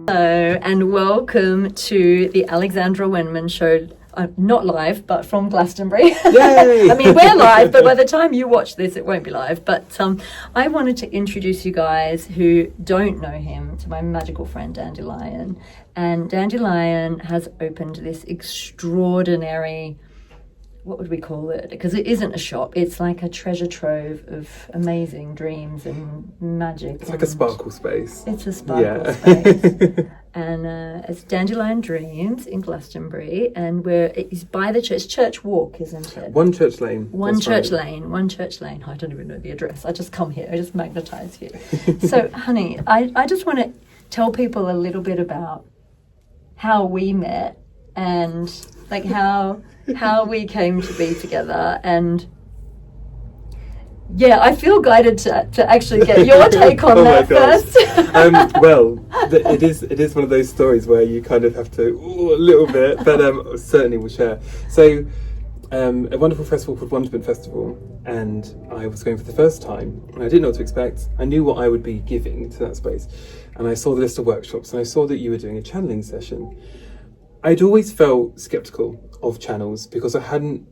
Hello and welcome to the Alexandra Wenman show. Not live, but from Glastonbury. Yay! I mean, we're live, but by the time you watch this, it won't be live. But I wanted to introduce you guys who don't know him to my magical friend Dandelion. And Dandelion has opened this extraordinary, what would we call it? Because it isn't a shop. It's like a treasure trove of amazing dreams and magic. It's like a sparkle space. It's a sparkle space. And it's Dandelion Dreamz in Glastonbury, and it's by the church walk, isn't it? One church lane. One church lane. I don't even know the address. I just come here. I just magnetise here. So, honey, I just want to tell people a little bit about how we met and like how we came to be together. And yeah, I feel guided to actually get your take on that first. It is one of those stories where you kind of have to a little bit, but certainly we'll share. So, a wonderful festival called Wonderment Festival, and I was going for the first time, and I didn't know what to expect. I knew what I would be giving to that space, and I saw the list of workshops, and I saw that you were doing a channeling session. I'd always felt skeptical of channels because I hadn't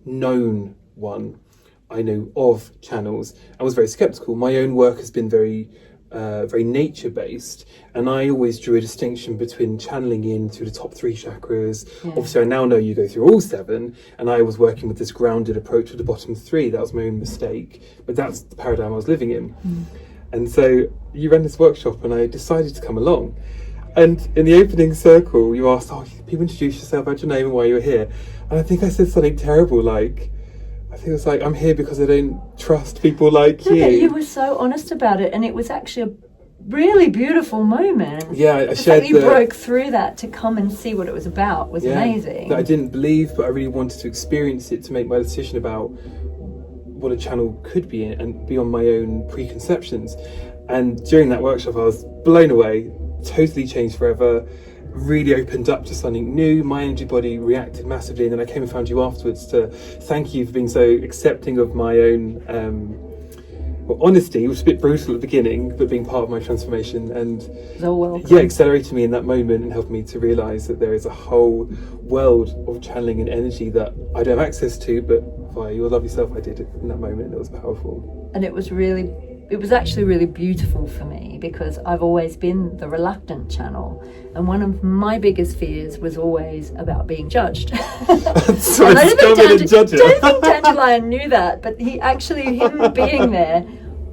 known one. I know of channels. I was very skeptical. My own work has been very nature-based, and I always drew a distinction between channeling in through the top 3 chakras. Yeah. Obviously, I now know you go through all 7, and I was working with this grounded approach with the bottom 3. That was my own mistake, but that's the paradigm I was living in. And so you ran this workshop, and I decided to come along. And in the opening circle, you asked, people introduce yourself, add your name and why you're here. And I think I said something terrible, like, I think it was like, I'm here because I don't trust people like you. You were so honest about it, and it was actually a really beautiful moment. Yeah, I shared you broke through that to come and see what it was about was amazing. That I didn't believe, but I really wanted to experience it to make my decision about what a channel could be and beyond my own preconceptions. And during that workshop, I was blown away, totally changed forever. Really opened up to something new. My energy body reacted massively, and then I came and found you afterwards to thank you for being so accepting of my own honesty, which was a bit brutal at the beginning, but being part of my transformation and accelerated me in that moment and helped me to realise that there is a whole world of channeling and energy that I don't have access to, but via your lovely self I did it in that moment, and it was powerful. And it was actually really beautiful for me because I've always been the reluctant channel, and one of my biggest fears was always about being judged. So I don't think Dandelion knew that, but him being there,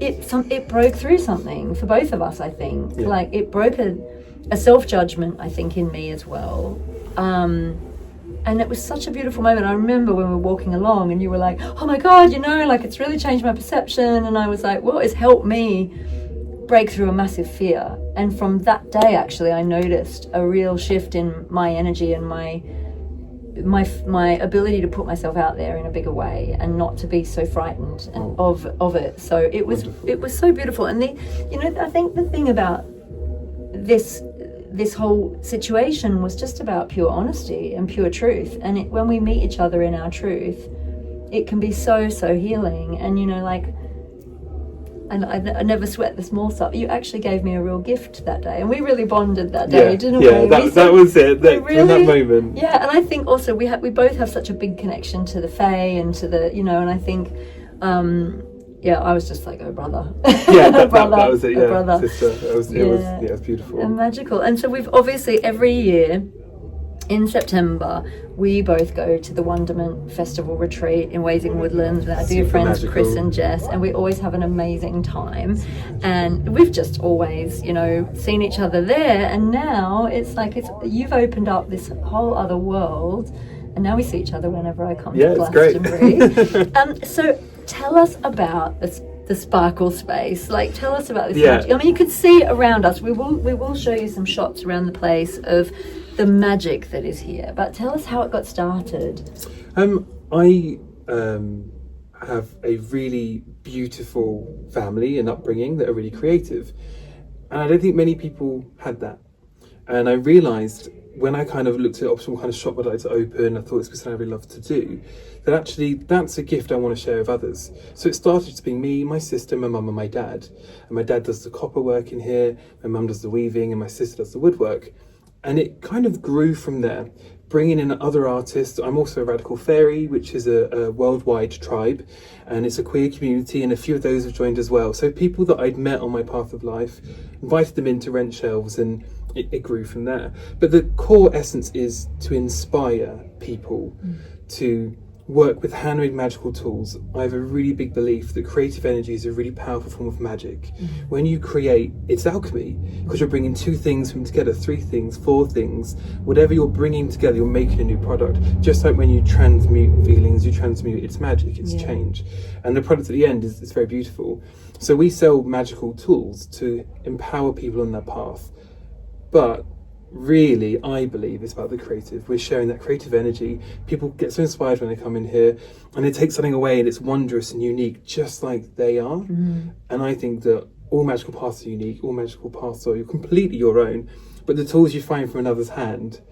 it broke through something for both of us, I think. Yeah. Like it broke a self-judgment, I think, in me as well. And it was such a beautiful moment. I remember when we were walking along and you were like, oh my God, it's really changed my perception. And I was like, well, it's helped me break through a massive fear. And from that day, actually, I noticed a real shift in my energy and my ability to put myself out there in a bigger way and not to be so frightened of it. So it was so beautiful. And I think the thing about this whole situation was just about pure honesty and pure truth. And when we meet each other in our truth, it can be so healing. And I never sweat the small stuff. You actually gave me a real gift that day, and we really bonded that day, didn't we? Yeah, that was it. In that moment. Yeah, and I think also we both have such a big connection to the Fae and to the, and I think, I was just like, oh brother. Yeah, that was it. Yeah, sister. It was beautiful and magical. And so we've obviously every year in September we both go to the Wonderment Festival retreat in Wazing Woodlands with our dear friends magical. Chris and Jess, and we always have an amazing time. And we've just always, seen each other there. And now it's like you've opened up this whole other world, and now we see each other whenever I come to Glastonbury. So tell us about the sparkle space. Like, tell us about this. Yeah. I mean, you could see around us. We will show you some shots around the place of the magic that is here. But tell us how it got started. I have a really beautiful family and upbringing that are really creative, and I don't think many people had that. And I realised when I kind of looked at optional kind of shop I'd like to open, I thought this was something I really love to do, that actually that's a gift I want to share with others. So it started to be me, my sister, my mum and my dad. And my dad does the copper work in here, my mum does the weaving, and my sister does the woodwork. And it kind of grew from there, bringing in other artists. I'm also a Radical Fairy, which is a worldwide tribe, and it's a queer community, and a few of those have joined as well. So people that I'd met on my path of life, invited them into rent shelves, and it grew from there. But the core essence is to inspire people to work with handmade magical tools. I have a really big belief that creative energy is a really powerful form of magic. When you create, it's alchemy, because you're bringing two things from together, three things, four things, whatever you're bringing together, you're making a new product. Just like when you transmute feelings, you transmute, it's magic, it's change. And the product at the end is very beautiful. So we sell magical tools to empower people on their path. But really, I believe it's about the creative. We're sharing that creative energy. People get so inspired when they come in here, and they take something away and it's wondrous and unique, just like they are. And I think that all magical paths are unique, all magical paths are completely your own, but the tools you find from another's hand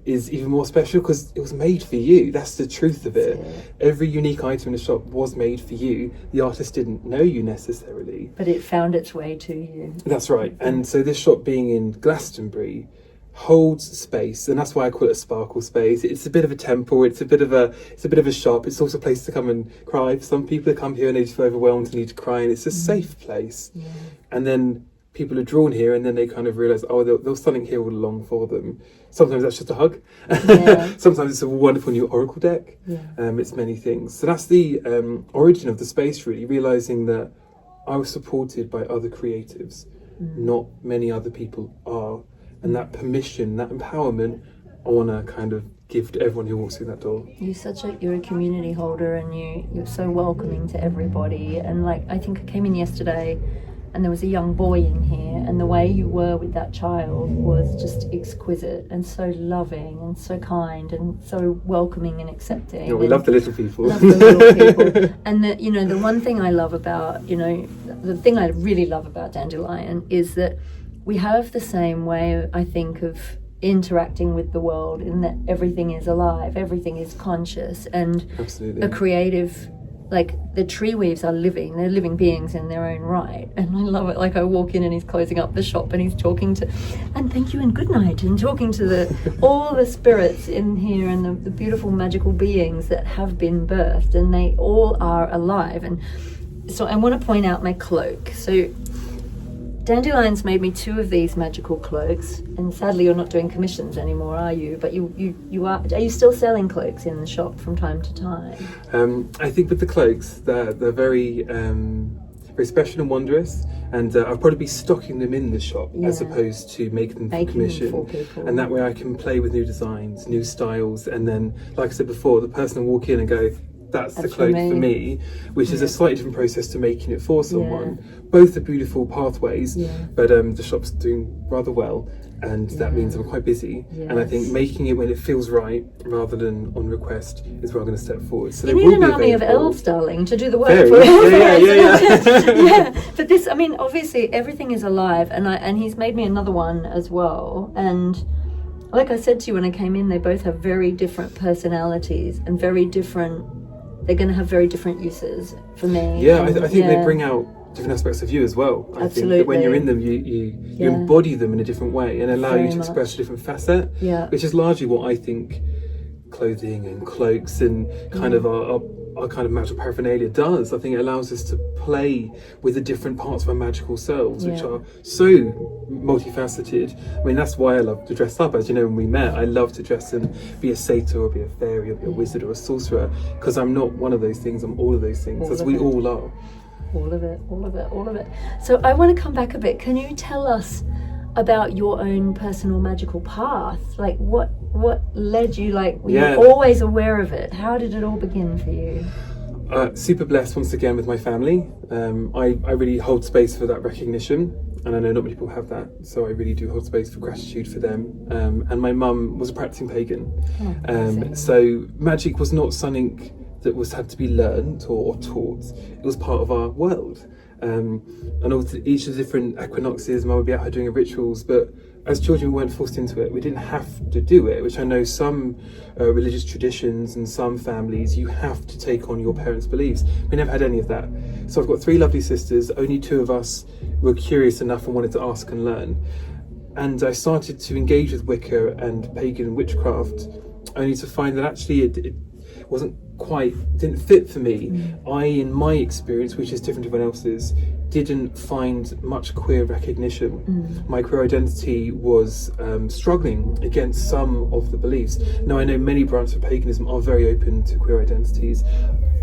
is even more special because it was made for you. That's the truth of it. Every unique item in the shop was made for you. The artist didn't know you necessarily, but it found its way to you. That's right. And so this shop being in Glastonbury holds space, and that's why I call it a sparkle space. It's a bit of a temple, it's a bit of a shop. It's also a place to come and cry. Some people come here and they just feel overwhelmed and need to cry, and it's a safe place. And then people are drawn here, and then they kind of realise, oh, there was something here all along for them. Sometimes that's just a hug. Sometimes it's a wonderful new oracle deck. It's many things. So that's the origin of the space, really, realising that I was supported by other creatives. Not many other people are. And that permission, that empowerment, I want to kind of give to everyone who walks through that door. You're a community holder, and you're so welcoming to everybody. And like, I think I came in yesterday and there was a young boy in here, and the way you were with that child was just exquisite and so loving and so kind and so welcoming and accepting. Yeah, we love the little people. Love the little people. And the one thing I love about, the thing I really love about Dandelion is that we have the same way, I think, of interacting with the world, in that everything is alive, everything is conscious, and Absolutely. A creative, like the tree weaves are living, they're living beings in their own right. And I love it. Like I walk in and he's closing up the shop and he's talking to, and thank you and good night, and talking to all the spirits in here, and the beautiful magical beings that have been birthed, and they all are alive. And so I want to point out my cloak. So Dandelion's made me 2 of these magical cloaks, and sadly you're not doing commissions anymore, are you? But you are you still selling cloaks in the shop from time to time? I think with the cloaks, they're very very special and wondrous, and I'll probably be stocking them in the shop as opposed to making them for commission. Them for people. And that way I can play with new designs, new styles, and then, like I said before, the person will walk in and go, that's the cloak for me, which is a slightly different process to making it for someone. Both are beautiful pathways, but the shop's doing rather well, and that means I'm quite busy. And I think making it when it feels right, rather than on request, is where I'm going to step forward. So you need an army of elves, darling, to do the work for you. Yeah. But this, I mean, obviously everything is alive, and he's made me another one as well. And like I said to you when I came in, they both have very different personalities and very different. They're going to have very different uses for me. Yeah, I think they bring out different aspects of you as well. I think that when you're in them, you embody them in a different way and allow you to express a different facet, which is largely what I think clothing and cloaks and kind of our kind of magical paraphernalia does. I think it allows us to play with the different parts of our magical selves, which are so multifaceted. I mean, that's why I love to dress up. As you know, when we met, I love to dress and be a satyr or be a fairy or be a wizard or a sorcerer, because I'm not one of those things, I'm all of those things, as we all are. All of it. So I want to come back a bit. Can you tell us about your own personal magical path? Like what led you, like were you always aware of it? How did it all begin for you? Super blessed once again with my family. I really hold space for that recognition, and I know not many people have that, so I really do hold space for gratitude for them. And my mum was a practicing pagan, so magic was not something that had to be learned or taught. It was part of our world. And also each of the different equinoxes, Mum would be out here doing her rituals, but as children we weren't forced into it. We didn't have to do it, which I know some religious traditions and some families, you have to take on your parents' beliefs. We never had any of that. So I've got 3 lovely sisters. Only 2 of us were curious enough and wanted to ask and learn. And I started to engage with Wicca and pagan witchcraft, only to find that actually it wasn't quite, didn't fit for me. I, in my experience, which is different to everyone else's, didn't find much queer recognition. My queer identity was struggling against some of the beliefs. Now, I know many branches of paganism are very open to queer identities.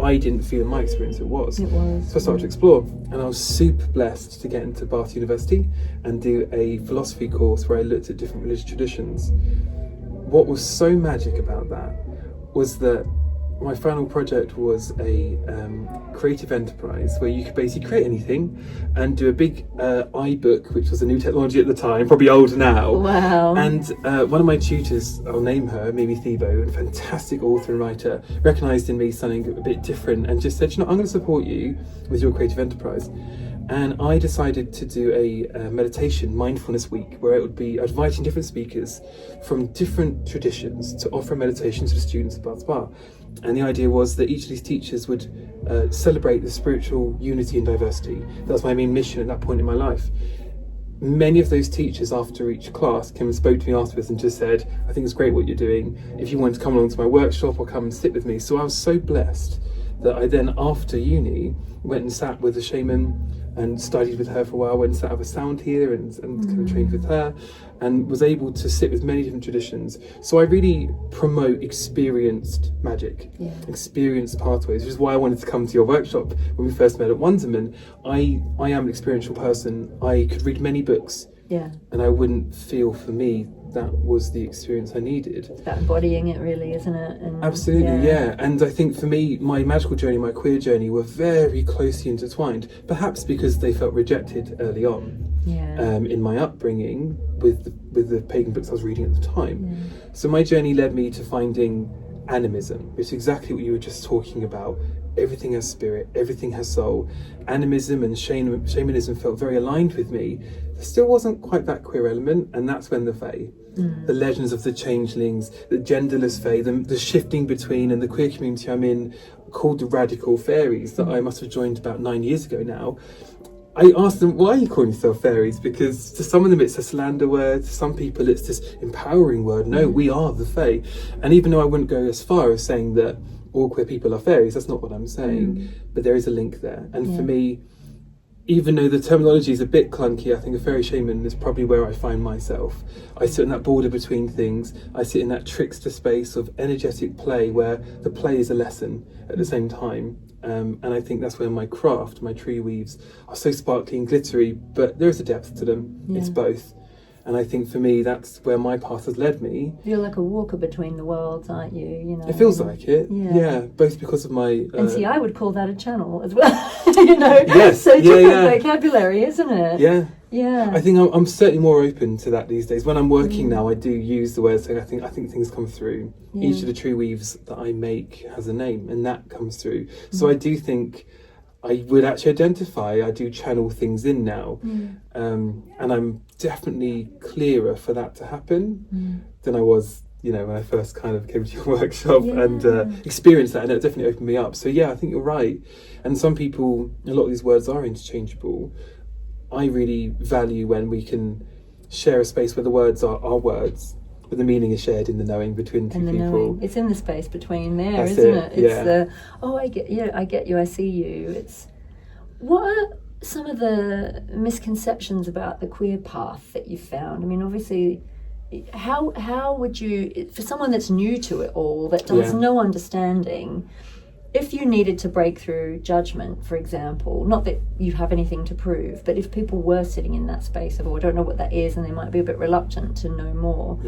I didn't feel in my experience it was. So I started to explore, and I was super blessed to get into Bath University and do a philosophy course where I looked at different religious traditions. What was so magic about that was that my final project was a creative enterprise where you could basically create anything and do a big iBook, which was a new technology at the time, probably old now. Wow. And one of my tutors, I'll name her, Mimi Thiebaud, a fantastic author and writer, recognised in me something a bit different and just said, you know, I'm going to support you with your creative enterprise. And I decided to do a meditation mindfulness week where it would be inviting different speakers from different traditions to offer meditation to the students of Bath Spa. And the idea was that each of these teachers would celebrate the spiritual unity and diversity. That was my main mission at that point in my life. Many of those teachers after each class came and spoke to me afterwards and just said, I think it's great what you're doing. If you want to come along to my workshop or come and sit with me. So I was so blessed that I then, after uni, went and sat with a shaman and studied with her for a while, went and sat with a sound healer and kind of trained with her, and was able to sit with many different traditions. So I really promote experienced magic, experienced pathways, which is why I wanted to come to your workshop when we first met at Wonderman. I am an experiential person. I could read many books, and I wouldn't feel, for me, that was the experience I needed. It's about embodying it, really, isn't it? And absolutely, yeah. And I think for me, my magical journey, my queer journey were very closely intertwined, perhaps because they felt rejected early on in my upbringing with the pagan books I was reading at the time. So my journey led me to finding animism, which is exactly what you were just talking about. Everything has spirit, everything has soul. Animism and shamanism felt very aligned with me. There still wasn't quite that queer element, and that's when the Fae, the legends of the changelings, the genderless Fae, the shifting between, and the queer community I'm in, called the radical fairies, that I must have joined about 9 years ago now. I asked them, why are you calling yourself fairies? Because to some of them it's a slander word, to some people it's this empowering word. No, we are the Fae. And even though I wouldn't go as far as saying that all queer people are fairies, that's not what I'm saying, but there is a link there. And for me, even though the terminology is a bit clunky, I think a fairy shaman is probably where I find myself. I sit in that border between things. I sit in that trickster space of energetic play where the play is a lesson at the same time. And I think that's where my craft, my tree weaves, are so sparkly and glittery, but there is a depth to them. It's both. And I think for me, that's where my path has led me. You're like a walker between the worlds, aren't you? You know, it feels like it. Yeah, both because of my. And see, I would call that a channel as well. You know, yes, so different vocabulary, isn't it? Yeah. I think I'm certainly more open to that these days. When I'm working now, I do use the words. So I think things come through. Each of the tree weaves that I make has a name, and that comes through. So I do think I would actually identify. I do channel things in now, and I'm definitely clearer for that to happen than I was, you know, when I first kind of came to your workshop and experienced that, and it definitely opened me up. So yeah, I think you're right. And some people, a lot of these words are interchangeable. I really value when we can share a space where the words are our words, but the meaning is shared in the knowing between two people. Knowing. It's in the space between there, That's isn't it? It's the I get you, I see you. It's what are some of the misconceptions about the queer path that you found? I mean, obviously, how would you, for someone that's new to it all, that has no understanding, if you needed to break through judgment, for example, not that you have anything to prove, but if people were sitting in that space of, I don't know what that is, and they might be a bit reluctant to know more,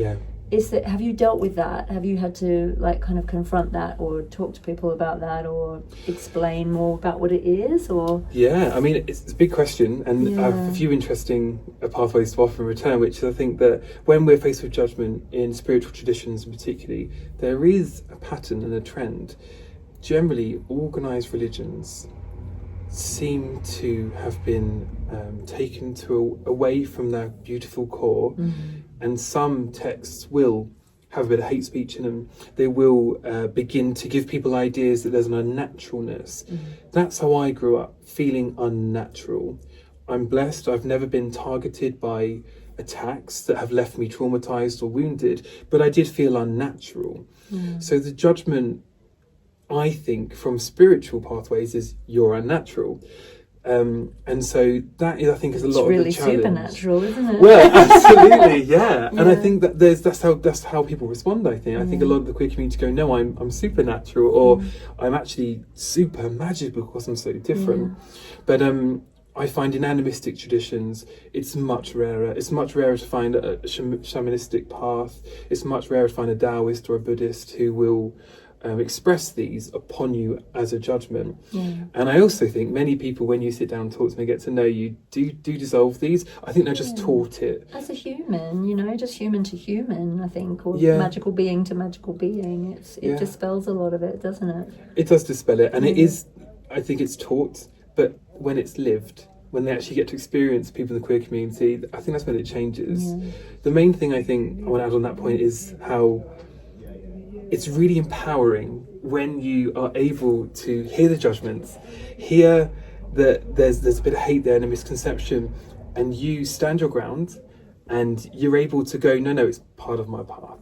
have you dealt with that? Have you had to kind of confront that, or talk to people about that, or explain more about what it is? Or I mean, it's a big question, and I have a few interesting pathways to offer in return, which is, I think that when we're faced with judgment in spiritual traditions particularly, there is a pattern and a trend. Generally, organised religions seem to have been taken away from their beautiful core, and some texts will have a bit of hate speech in them. They will begin to give people ideas that there's an unnaturalness. That's how I grew up, feeling unnatural. I'm blessed. I've never been targeted by attacks that have left me traumatized or wounded, but I did feel unnatural. So the judgment, I think, from spiritual pathways is you're unnatural. And so that is, I think, is a lot really of the challenge. supernatural, isn't it? Well, absolutely, yeah. And I think that that's how people respond. I think a lot of the queer community go, no, I'm supernatural, or I'm actually super magical because I'm so different. But I find in animistic traditions, it's much rarer. It's much rarer to find a shamanistic path. It's much rarer to find a Taoist or a Buddhist who will express these upon you as a judgment. And I also think many people, when you sit down and talk to them and get to know you, do dissolve these. I think they're just taught it. As a human, just human to human, I think, or magical being to magical being. It dispels a lot of it, doesn't it? It does dispel it. And it is, I think it's taught, but when it's lived, when they actually get to experience people in the queer community, I think that's when it changes. The main thing I think I want to add on that point is how it's really empowering when you are able to hear the judgments, hear that there's a bit of hate there and a misconception, and you stand your ground and you're able to go, no, it's part of my path.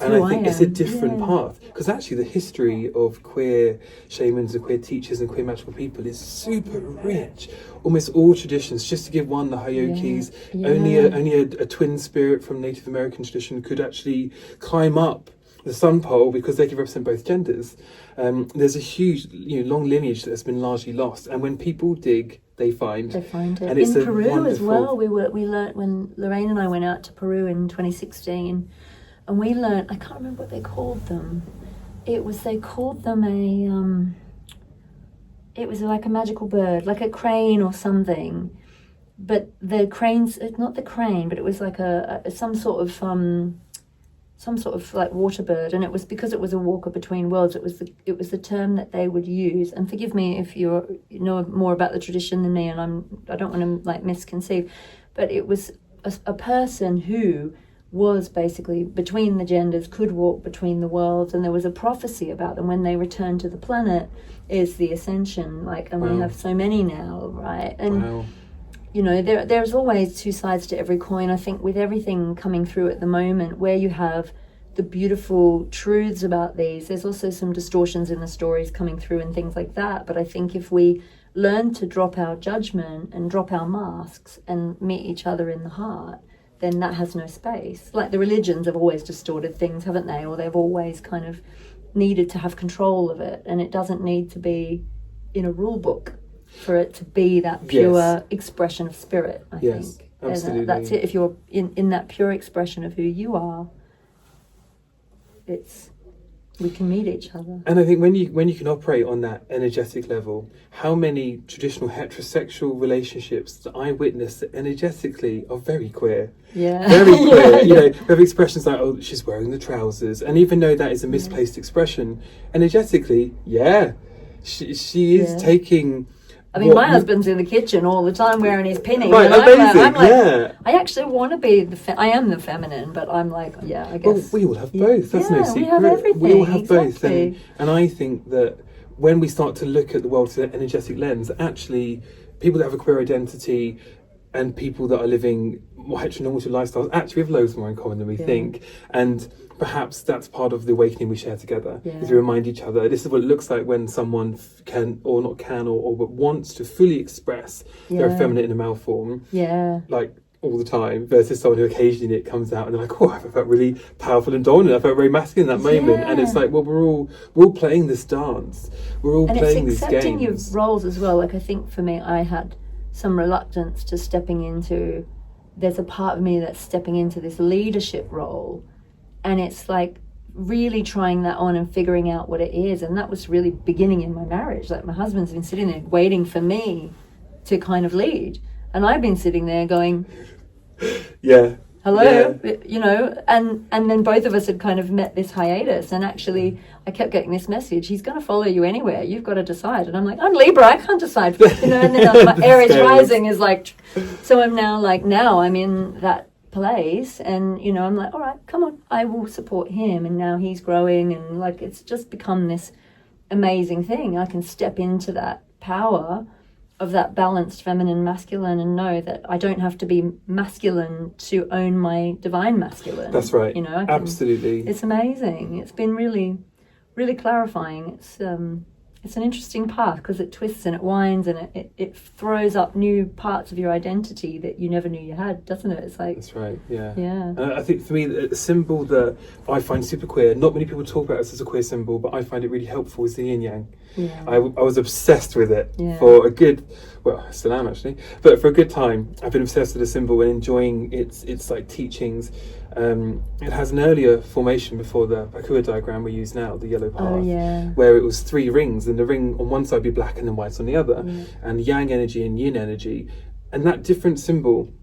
And I think it's a different path, because actually the history of queer shamans and queer teachers and queer magical people is super rich. Almost all traditions, just to give one, the Hayokis, only a twin spirit from Native American tradition could actually climb up the sun pole because they can represent both genders. There's a huge, long lineage that's been largely lost, and when people dig, they find it. And it's in Peru as well. We learnt when Lorraine and I went out to Peru in 2016, and we learnt, I can't remember what they called them. They called them it was like a magical bird, like a crane or something. But the crane's not the crane, but it was like some sort of like water bird, and it was because it was a walker between worlds. It was the term that they would use. And forgive me if you know more about the tradition than me, and I don't want to misconceive, but it was a person who was basically between the genders, could walk between the worlds, and there was a prophecy about them when they returned to the planet is the Ascension, and we have so many now, right? And there's always two sides to every coin. I think with everything coming through at the moment, where you have the beautiful truths about these, there's also some distortions in the stories coming through and things like that. But I think if we learn to drop our judgment and drop our masks and meet each other in the heart, then that has no space. Like the religions have always distorted things, haven't they? Or they've always kind of needed to have control of it, and it doesn't need to be in a rule book for it to be that pure expression of spirit, I think. Absolutely. And that's it. If you're in that pure expression of who you are, we can meet each other. And I think when you can operate on that energetic level, how many traditional heterosexual relationships that I witnessed that energetically are very queer. Yeah. Very queer. We have expressions like, oh, she's wearing the trousers. And even though that is a misplaced expression, energetically, she is taking... I mean, my husband's in the kitchen all the time wearing his pinny. Right, amazing, I'm like, I actually want to be I am the feminine, but I'm like, I guess. Well, we all have both. That's no secret. We have everything. We all have both. Exactly. And I think that when we start to look at the world through an energetic lens, actually, people that have a queer identity and people that are living more heteronormative lifestyles actually have loads more in common than we think. And perhaps that's part of the awakening we share together, is we remind each other this is what it looks like when someone can or but wants to fully express their feminine in a male form, all the time, versus someone who occasionally it comes out and they're like, oh, I felt really powerful and dominant, I felt very masculine in that moment. And it's like, well, we're all playing this dance, we're all playing these games. And it's accepting your roles as well. I think for me, I had some reluctance to stepping into, there's a part of me that's stepping into this leadership role, and it's like really trying that on and figuring out what it is. And that was really beginning in my marriage. Like my husband's been sitting there waiting for me to kind of lead, and I've been sitting there going, hello, you know, and then both of us had kind of met this hiatus, and actually I kept getting this message, he's going to follow you anywhere, you've got to decide. And I'm like, I'm Libra, I can't decide, you know, and then my Aries rising is like, so I'm now like, now I'm in that place, and you know, I'm like, all right, come on, I will support him, and now he's growing, and like it's just become this amazing thing. I can step into that power of that balanced feminine masculine and know that I don't have to be masculine to own my divine masculine. That's right. You know, Absolutely. It's amazing. It's been really, really clarifying. It's an interesting path because it twists and it winds and it throws up new parts of your identity that you never knew you had, doesn't it? It's like, that's right. Yeah. Yeah. I think for me, a symbol that I find super queer. Not many people talk about this as a queer symbol, but I find it really helpful. Is the yin yang. Yeah. I was obsessed with it for a good, well, I still am actually, but for a good time. I've been obsessed with the symbol and enjoying its like teachings. It has an earlier formation before the Bakua diagram we use now, the yellow path, where it was 3 rings, and the ring on one side would be black and then white on the other, and yang energy and yin energy, and that different symbol,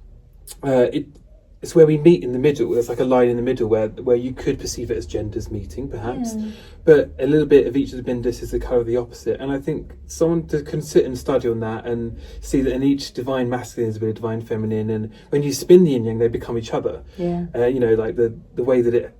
it's where we meet in the middle. There's like a line in the middle where you could perceive it as genders meeting, perhaps, but a little bit of each of the bindus is the colour of the opposite. And I think someone can sit and study on that and see that in each divine masculine is a bit of divine feminine, and when you spin the yin yang, they become each other. You know, like the way that it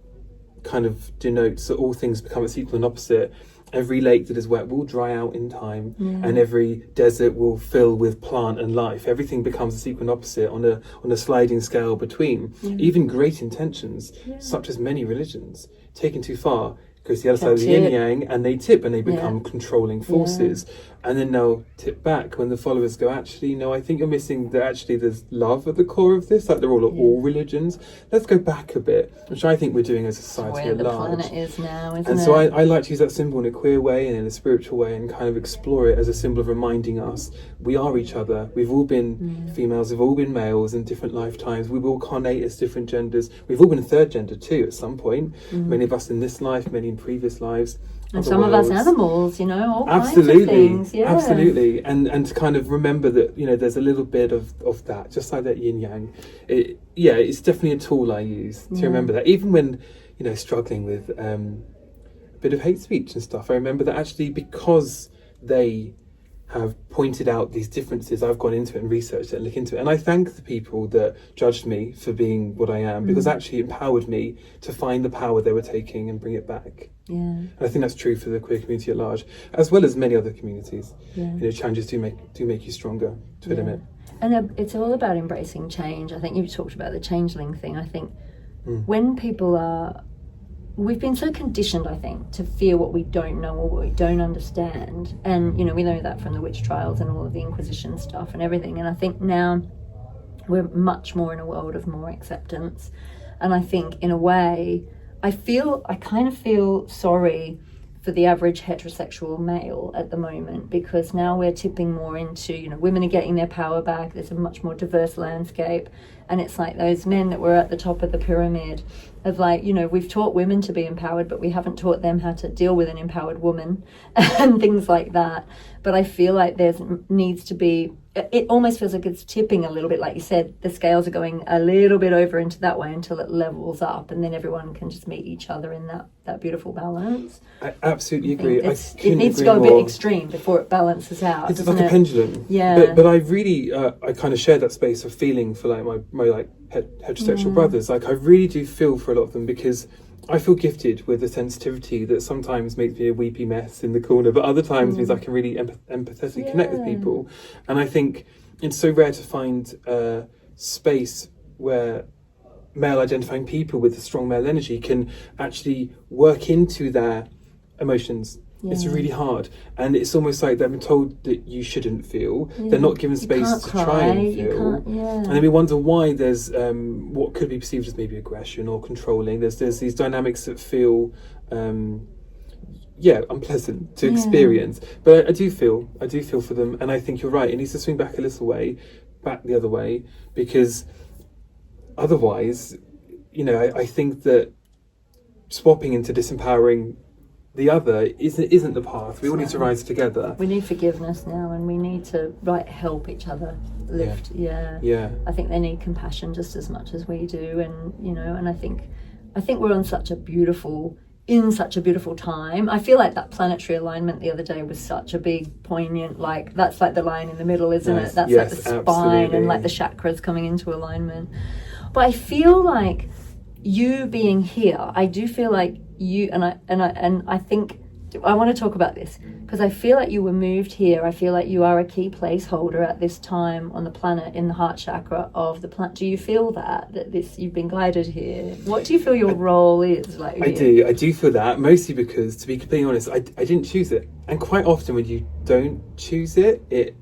kind of denotes that all things become its equal and opposite. Every lake that is wet will dry out in time, and every desert will fill with plant and life. Everything becomes a equal and opposite on a sliding scale between. Even great intentions, such as many religions, taken too far, goes to the other side of the yin yang, and they tip and they become controlling forces. And then they'll tip back when the followers go, actually, no, I think you're missing that actually there's love at the core of this, like they're all religions. Let's go back a bit, which I think we're doing as a society at large. Where the planet is now, isn't it? And so I like to use that symbol in a queer way and in a spiritual way, and kind of explore it as a symbol of reminding us we are each other. We've all been females, we've all been males in different lifetimes. We will carnate as different genders. We've all been a third gender too at some point. Many of us in this life, many in previous lives. And some of us animals, you know, all kinds of things. Absolutely. And to kind of remember that, you know, there's a little bit of that, just like that yin yang. It's definitely a tool I use to remember that. Even when, you know, struggling with a bit of hate speech and stuff, I remember that actually because they have pointed out these differences, I've gone into it and researched it and looked into it. And I thank the people that judged me for being what I am, because actually it empowered me to find the power they were taking and bring it back. And I think that's true for the queer community at large, as well as many other communities. You know, challenges do make you stronger to a limit. And it's all about embracing change. I think you talked about the changeling thing. I think when people we've been so conditioned, I think, to fear what we don't know or what we don't understand. And, you know, we know that from the witch trials and all of the Inquisition stuff and everything. And I think now we're much more in a world of more acceptance. And I think, in a way, I kind of feel sorry for the average heterosexual male at the moment, because now we're tipping more into, you know, women are getting their power back. There's a much more diverse landscape. And it's like those men that were at the top of the pyramid of, like, you know, we've taught women to be empowered, but we haven't taught them how to deal with an empowered woman and things like that. But I feel like needs to be, it almost feels like it's tipping a little bit, like you said, the scales are going a little bit over into that way until it levels up, and then everyone can just meet each other in that beautiful balance. I absolutely agree. It needs to go a bit extreme before it balances out. It's like a pendulum. But I really, I kind of share that space of feeling for like my like heterosexual brothers. Like, I really do feel for a lot of them, because I feel gifted with a sensitivity that sometimes makes me a weepy mess in the corner, but other times means I can really empathetically connect with people. And I think it's so rare to find a space where male identifying people with a strong male energy can actually work into their emotions. It's really hard, and it's almost like they've been told that you shouldn't feel. They're not given space to try and feel, and then we wonder why there's what could be perceived as maybe aggression or controlling. There's these dynamics that feel unpleasant to experience. But I do feel for them, and I think you're right. It needs to swing back a little way, back the other way, because otherwise, you know, I think that swapping into disempowering the other isn't the path. We all need to rise together. We need forgiveness now, and we need to help each other lift. Yeah. I think they need compassion just as much as we do, and and I think we're in such a beautiful time. I feel like that planetary alignment the other day was such a big poignant, that's like the line in the middle, isn't it? That's like the spine, absolutely. And like the chakras coming into alignment. But I feel like you being here, I do feel like you and I think I want to talk about this because I feel like you were moved here. I feel like you are a key placeholder at this time on the planet in the heart chakra of the planet. Do you feel that you've been guided here? What do you feel your role is like? I do feel that, mostly because, to be completely honest, I didn't choose it, and quite often when you don't choose it, it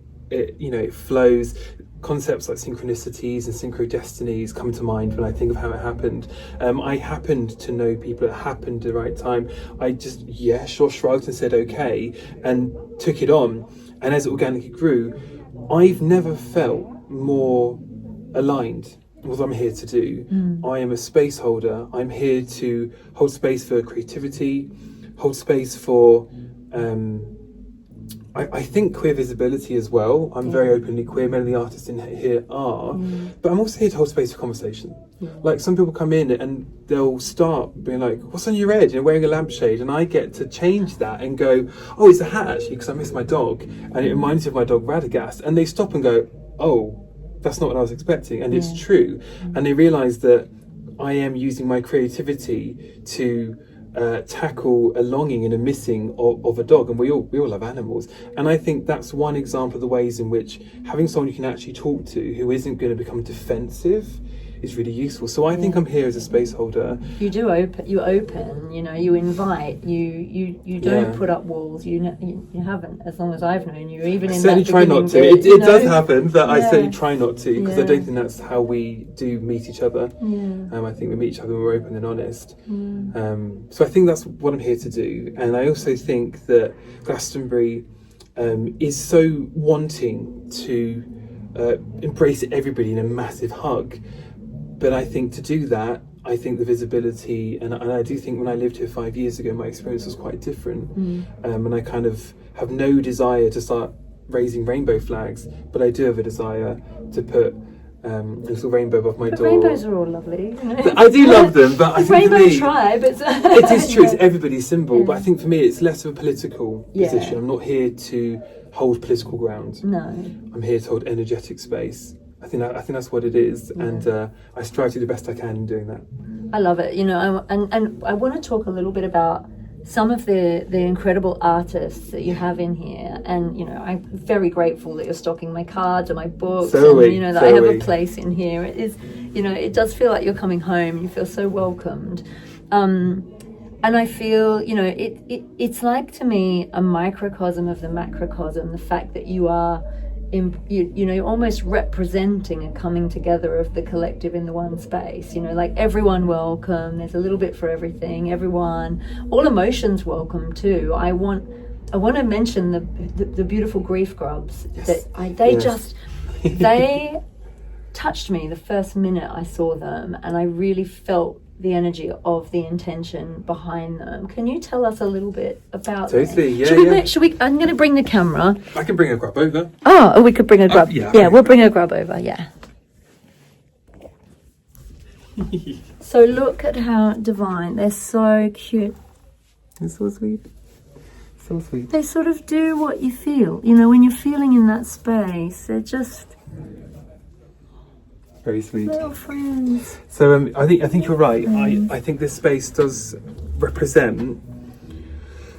flows. Concepts like synchronicities and synchrodestinies come to mind when I think of how it happened. I happened to know people that happened at the right time. I just, shrugged and said okay, and took it on. And as it organically grew, I've never felt more aligned with what I'm here to do. I am a space holder. I'm here to hold space for creativity, hold space for I think queer visibility as well. I'm very openly queer. Many of the artists in here are. But I'm also here to hold space for conversation. Like, some people come in and they'll start being like, what's on your head? Wearing a lampshade. And I get to change that and go, oh, it's a hat actually, because I miss my dog. And it reminds me of my dog Radagast. And they stop and go, oh, that's not what I was expecting. And it's true. And they realise that I am using my creativity to tackle a longing and a missing of a dog, and we all love animals. And I think that's one example of the ways in which having someone you can actually talk to who isn't going to become defensive is really useful. So I think I'm here as a space holder. You open, you invite, you don't put up walls. You haven't, as long as I've known you. Even I in certainly that try not to. It does happen, but I certainly try not to, because I don't think that's how we do meet each other. I think we meet each other when we're open and honest. So I think that's what I'm here to do. And I also think that Glastonbury is so wanting to embrace everybody in a massive hug. But I think to do that, I think the visibility, and I do think when I lived here 5 years ago, my experience was quite different. And I kind of have no desire to start raising rainbow flags, but I do have a desire to put a little rainbow above my door. Rainbows are all lovely. I do love them, but I think Rainbow tribe. It is true. It's everybody's symbol, but I think for me, it's less of a political position. I'm not here to hold political ground. No, I'm here to hold energetic space. I think that's what it is, and I strive to do the best I can in doing that. I love it. And I want to talk a little bit about some of the incredible artists that you have in here, and I'm very grateful that you're stocking my cards and my books, that I have a place in here. It is, it does feel like you're coming home. You feel so welcomed, and I feel, it's like, to me, a microcosm of the macrocosm. The fact that you are almost representing a coming together of the collective in the one space, like everyone welcome, there's a little bit for everything, everyone, all emotions welcome too. I want to mention the beautiful grief grubs. They touched me the first minute I saw them, and I really felt the energy of the intention behind them. Can you tell us a little bit about them? Should we? I'm going to bring the camera. I can bring a grub over. Oh, we could bring a grub. We'll bring a grub over. Yeah. So look at how divine. They're so cute. They're so sweet. So sweet. They sort of do what you feel. When you're feeling in that space, they're just very sweet little friends. So I think you're right. I think this space does represent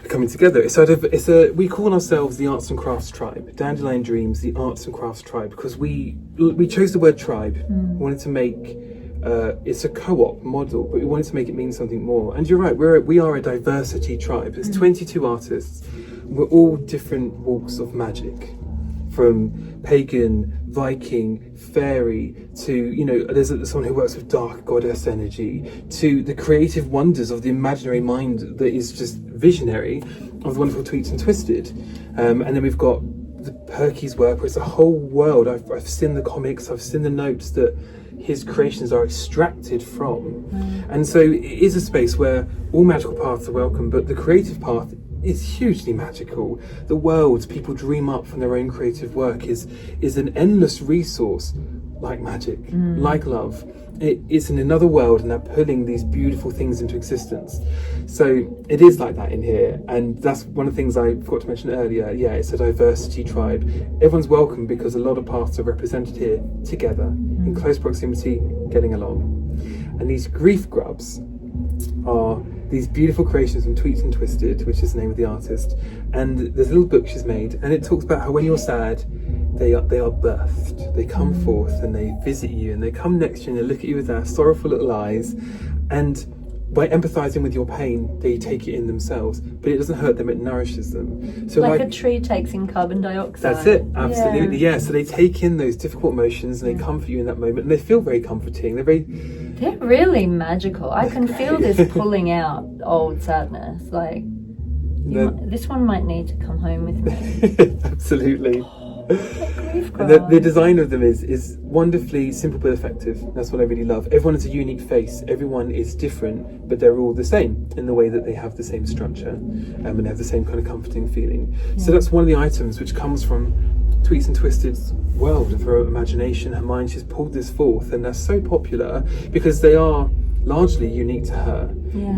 coming together. We call ourselves the Arts and Crafts Tribe. Dandelion Dreamz, the Arts and Crafts Tribe, because we chose the word tribe. We wanted to make it's a co-op model, but we wanted to make it mean something more. And you're right, we are a diversity tribe. There's 22 artists. We're all different walks of magic, from pagan, Viking, fairy, to, there's someone who works with dark goddess energy, to the creative wonders of the imaginary mind that is just visionary, of the wonderful Tweets and Twisted. And then we've got the Perky's work, where it's a whole world. I've seen the comics, I've seen the notes that his creations are extracted from. And so it is a space where all magical paths are welcome, but the creative path is hugely magical. The worlds people dream up from their own creative work is an endless resource, like magic, like love. It's in another world, and they're pulling these beautiful things into existence. So it is like that in here, and that's one of the things I forgot to mention earlier. Yeah, it's a diversity tribe. Everyone's welcome because a lot of paths are represented here together, in close proximity, getting along. And these grief grubs are these beautiful creations from Tweets and Twisted, which is the name of the artist. And there's a little book she's made, and it talks about how when you're sad, they are birthed. They come forth and they visit you, and they come next to you and they look at you with their sorrowful little eyes. And by empathizing with your pain, they take it in themselves, but it doesn't hurt them, it nourishes them. So like a tree takes in carbon dioxide. That's it, absolutely, yeah. So they take in those difficult emotions and they comfort you in that moment, and they feel very comforting. They're really magical. I can feel this pulling out old sadness. Like, this one might need to come home with me. Absolutely. And the design of them is wonderfully simple but effective. That's what I really love. Everyone has a unique face. Everyone is different, but they're all the same in the way that they have the same structure, and they have the same kind of comforting feeling. So that's one of the items which comes from Tweets and Twisted's world of her imagination, her mind. She's pulled this forth, and they're so popular because they are largely unique to her.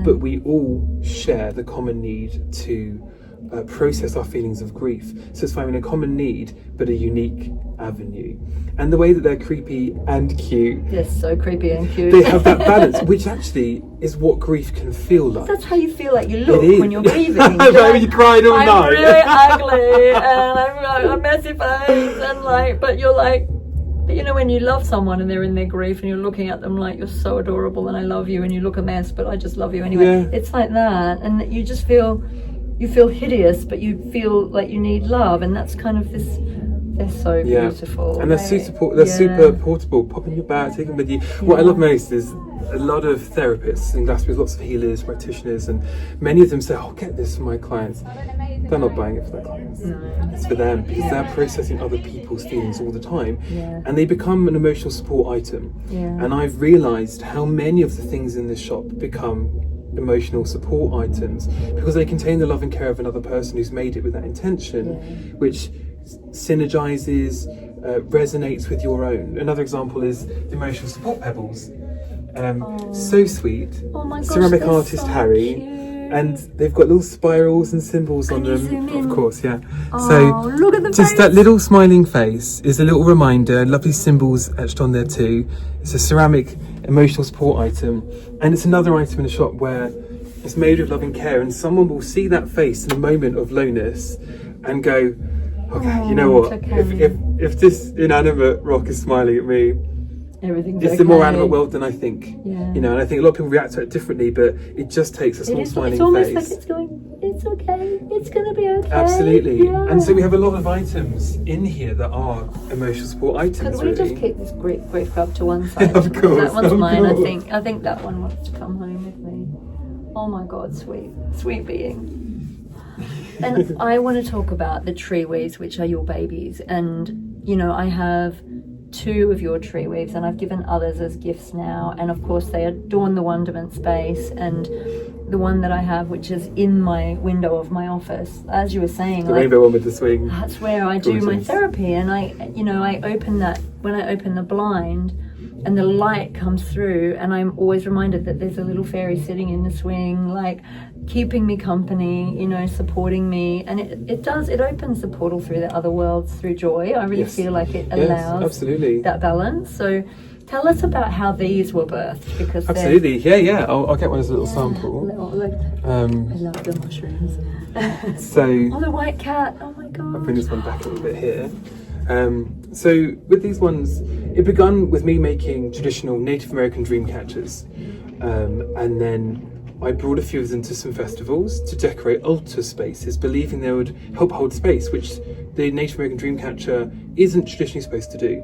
But we all share the common need to process our feelings of grief. So it's finding a common need but a unique avenue. And the way that they're creepy and cute, they're so creepy and cute. They have that balance, which actually is what grief can feel like. That's how you feel like you look when you're grieving. Like, you cried all night. I'm really ugly and I've got a messy face, and like, but you're like, but you know, when you love someone and they're in their grief and you're looking at them like, you're so adorable and I love you, and you look a mess but I just love you anyway. It's like that, and you just feel, you feel hideous, but you feel like you need love, and that's kind of this. They're so beautiful, and they're super portable. Pop in your bag, take them with you. What I love most is a lot of therapists in Glastonbury, lots of healers, practitioners, and many of them say, "Oh, get this for my clients." They're not buying it for their clients. It's for them, because they're processing other people's feelings all the time, and they become an emotional support item. And I've realised how many of the things in this shop become emotional support items because they contain the love and care of another person who's made it with that intention, which synergizes, resonates with your own. Another example is the emotional support pebbles. So sweet. Oh my gosh, ceramic artist so Harry, cute. and they've got little spirals and symbols on them. Zoom in? Of course, yeah. Oh, so look at the just face. that little smiling face is a little reminder. Lovely symbols etched on there too. It's a ceramic emotional support item, and it's another item in the shop where it's made with love and care, and someone will see that face in a moment of lowness and go, okay, you know what, if this inanimate rock is smiling at me, it's the more animate world than I think. You know, and I think a lot of people react to it differently, but it just takes a small smiling face. It's almost like it's going, it's okay, it's gonna be okay. Absolutely. And so we have a lot of items in here that are emotional support items. Could we just keep this grief up to one side? Of course, that one's of mine. course. I think that one wants to come home with me. Oh my God, sweet being. And I want to talk about the tree weaves, which are your babies. And, you know, I have 2 of your tree weaves, and I've given others as gifts now. And of course, they adorn the wonderment space. And the one that I have, which is in my window of my office, as you were saying, the rainbow one with the swing. That's where I do my therapy. And I open that, when I open the blind, and the light comes through, and I'm always reminded that there's a little fairy sitting in the swing, like keeping me company, you know, supporting me. And it opens the portal through the other worlds through joy. I really feel like it allows that balance. So tell us about how these were birthed, because absolutely, I'll get one as a little sample. I love the mushrooms. So the white cat, oh my God. I'll bring this one back a little bit here. So with these ones, it begun with me making traditional Native American dream catchers, and then I brought a few of them to some festivals to decorate altar spaces, believing they would help hold space, which the Native American dream catcher isn't traditionally supposed to do.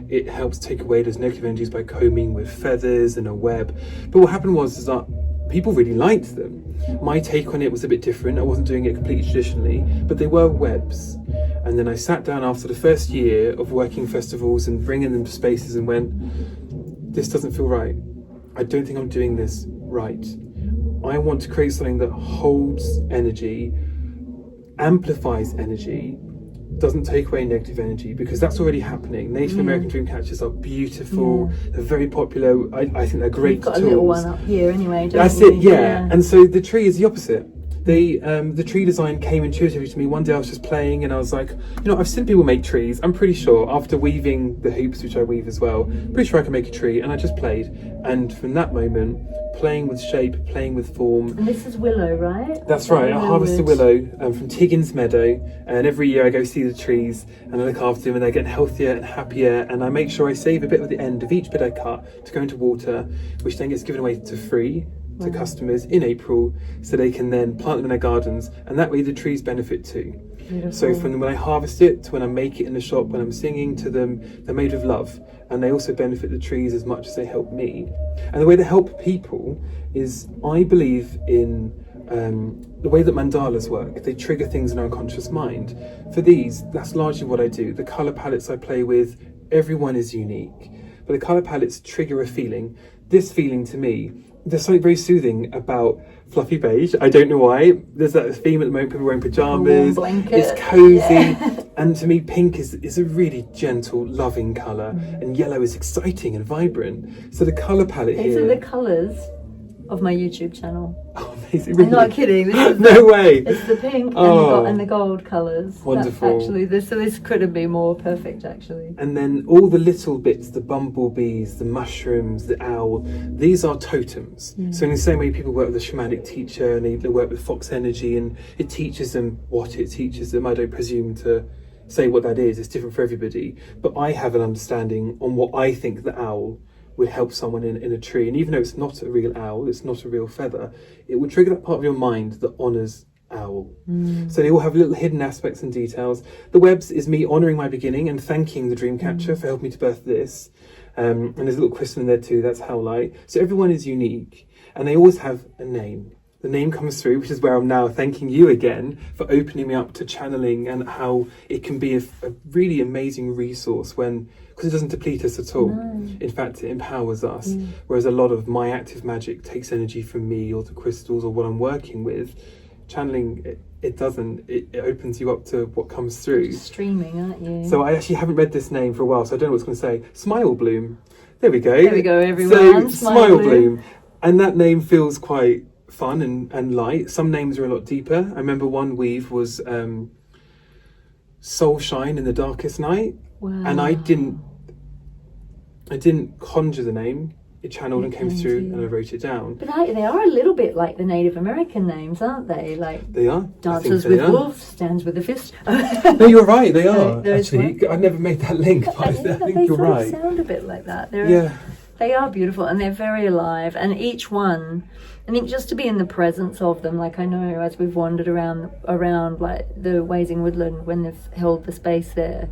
It helps take away those negative energies by combing with feathers and a web. But what happened was that people really liked them. My take on it was a bit different. I wasn't doing it completely traditionally, but they were webs. And then I sat down after the first year of working festivals and bringing them to spaces and went, this doesn't feel right. I don't think I'm doing this right. I want to create something that holds energy, amplifies energy, doesn't take away negative energy, because that's already happening. Native American dream catchers are beautiful. They're very popular. I think they're great. You've got tools. a little one up here anyway, don't That's you? it, yeah. And so the tree is the opposite. The tree design came intuitively to me. One day I was just playing and I was like, I've seen people make trees. I'm pretty sure after weaving the hoops, which I weave as well, pretty sure I can make a tree. And I just played. And from that moment, playing with shape, playing with form. And this is willow, right? That's right. I harvest the willow from Tiggins Meadow, and every year I go see the trees and I look after them, and they're getting healthier and happier. And I make sure I save a bit at the end of each bit I cut to go into water, which then gets given away to customers in April, so they can then plant them in their gardens, and that way the trees benefit too. Beautiful. So from when I harvest it to when I make it in the shop, when I'm singing to them, they're made with love, and they also benefit the trees as much as they help me. And the way they help people is, I believe in the way that mandalas work. They trigger things in our unconscious mind. For these, that's largely what I do. The colour palettes I play with, everyone is unique, but the colour palettes trigger a feeling. This feeling to me, there's something very soothing about fluffy beige. I don't know why. There's that theme at the moment, people wearing pajamas. It's cozy. And to me, pink is a really gentle, loving colour. And yellow is exciting and vibrant. So the colour palette here... These are the colours of my YouTube channel. Oh, amazing. Really? I'm not kidding. This is no way. It's the pink and the gold colours. Wonderful. Actually, this couldn't be more perfect, actually. And then all the little bits, the bumblebees, the mushrooms, the owl, these are totems. So in the same way people work with a shamanic teacher and they work with fox energy, and it teaches them what it teaches them. I don't presume to say what that is. It's different for everybody. But I have an understanding on what I think the owl would help someone in a tree. And even though it's not a real owl, it's not a real feather, it would trigger that part of your mind that honours owl. So they all have little hidden aspects and details. The webs is me honouring my beginning and thanking the dream catcher for helping me to birth this. And there's a little crystal in there too, that's howlite. So everyone is unique, and they always have a name. The name comes through, which is where I'm now thanking you again for opening me up to channeling, and how it can be a really amazing resource because it doesn't deplete us at all. In fact, it empowers us. Whereas a lot of my active magic takes energy from me or the crystals or what I'm working with. Channeling, it doesn't. It opens you up to what comes through. You're streaming, aren't you? So I actually haven't read this name for a while, so I don't know what it's going to say. Smile Bloom. There we go. There we go, everyone. So, Smile Bloom. And that name feels quite fun and light. Some names are a lot deeper. I remember one weave was Soul Shine in the Darkest Night. Wow. And I didn't conjure the name. It channeled and came through, and I wrote it down. But they are a little bit like the Native American names, aren't they? Like they are. Dances with wolves, stands with a fist. No, you're right. They are. Actually, one. I never made that link, but I think you're right. They sound a bit like that. They are beautiful, and they're very alive. And each one, I think, just to be in the presence of them, like I know as we've wandered around like the Wazing Woodland when they've held the space there,